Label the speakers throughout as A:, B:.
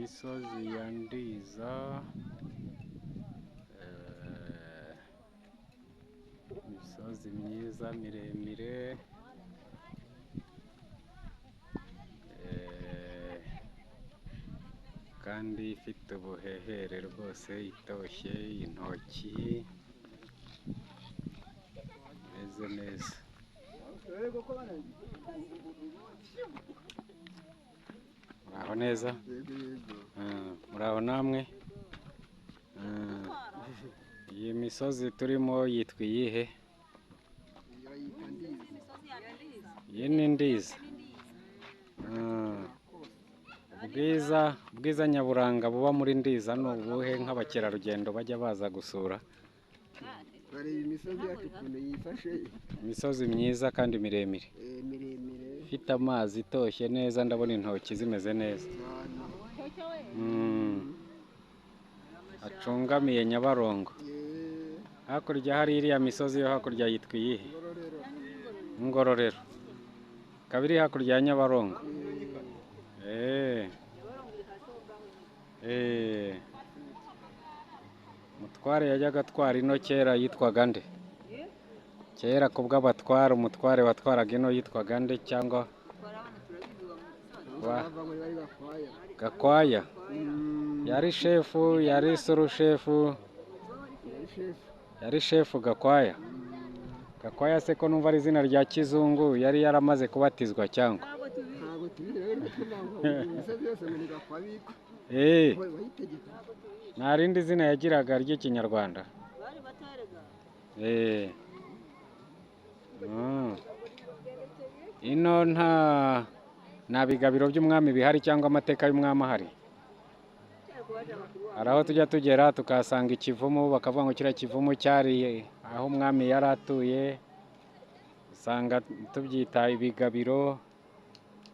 A: misozi ya Ndiza, imisozi myiza miremire, kandi ifite ubuhehere rwose, itoshye, intoki, imeze neza. Muraho neza? Muraho namwe? Iyi misozi turimo yitwa iyihe? Iyi ni Ndiza. Ubwiza nyaburanga buba muri Ndiza ni ubuhe nk'abakerarugendo bajya baza gusura?
B: Bareba imisozi yacu ukuntu yifashe.
A: Imisozi myiza kandi miremire. Ifite amazi itoshye neza, ndabona intoki zimeze neza. Acungamiye Nyabarongo. Hakurya hari iriya misozi yo hakurya yitwa iyihe? Ngororero. Ikaba iri hakurya ya Nyabarongo. Umutware yajyaga atwara ino kera yitwaga nde? Kera ku bw'abatwara, umutware watwaraga ino yitwaga nde cyangwa Gakwaya? Yari shefu, yari surushefu, yari shefu Gakwaya. Gakwaya se ko numva ari izina rya kizungu, yari yaramaze kubatizwa cyangwa?
B: Ntabwo tubizi rero imisozi yose ngo ni Gakwabiko.
A: Nta rindi zina yagiraga ry'ikinyarwanda? Ino nta bigabiro by'umwami bihari cyangwa amateka y'umwami ahari? Hari aho tujya tugera tukahasanga ikivumu, bakavuga ngo kiriya kivumu cyari aho umwami yari atuye, usanga tubyita ibigabiro.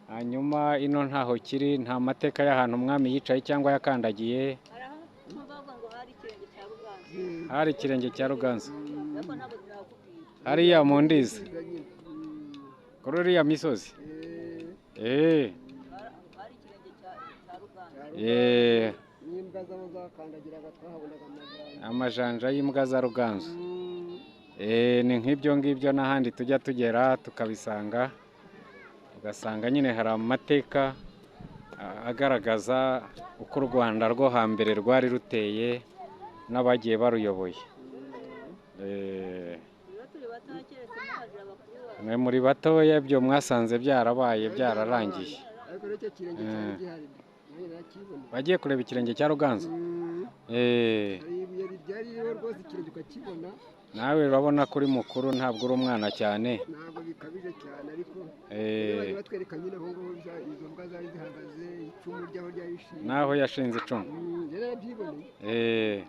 A: Hanyuma ino ntaho kiri, nta mateka y'ahantu umwami yicaye cyangwa yakandagiye. Hari ikirenge cya Ruganzu. Hariya mu Ndiza, kuri uriya misozi. Amajanja y'imbwa za Ruganzu. Ni nk'ibyo ngibyo n'ahandi tujya tugera tukabisanga, ugasanga nyine hari amateka agaragaza uko u Rwanda rwo hambere rwari ruteye n'abagiye baruyoboye. Mwe muri batoya ibyo mwasanze byarabaye byararangiye. Bagiye kureba ikirenge cya Ruganzu. Nawe urabona ko uri mukuru, ntabwo uri umwana cyane.
B: Ntabwo bikabije cyane, ariko batwereka nyine aho ngaho izo mbwa zari zihagaze, icumu ryaho ryari rishinze.
A: Naho yashinze icumu.
B: Yarabyiboneye.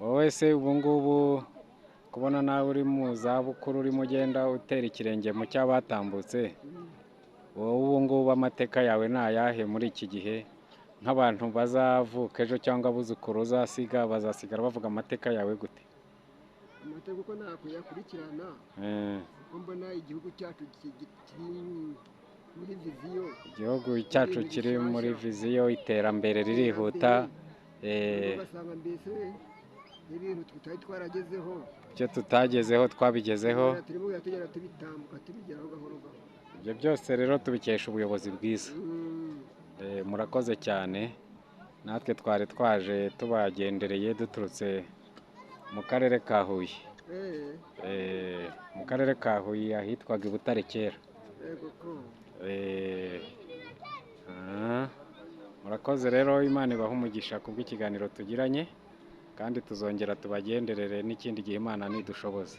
A: Wowe se ubu ngubu kubona nawe uri mu zabukuru urimo ugenda utera ikirenge mu cy'abatambutse, wowe ubu ngubu amateka yawe ni ayahe muri iki gihe? Nk'abantu bazavuka ejo cyangwa abuzukuru uzasiga, bazasigara bavuga amateka yawe gute?
B: Amateka uko nakuyakurikirana, kuko mbona igihugu cyacu kiri muri viziyo.
A: Igihugu cyacu kiri muri viziyo, iterambere ririhuta.
B: Ugasanga mbese n'ibintu tutari twaragezeho.
A: Ibyo tutagezeho twabigezeho.
B: Turimo tugenda tubitambuka tubigeraho gahoro gahoro.
A: Ibyo byose rero tubikesha ubuyobozi bwiza. Murakoze cyane. Natwe twari twaje tubagendereye duturutse mu karere ka Huye. Mu karere ka Huye ahitwaga i Butare kera. Murakoze rero, Imana ibahe umugisha kubw'ikiganiro tugiranye, kandi tuzongera tubagenderere n'ikindi gihe Imana nidushoboza.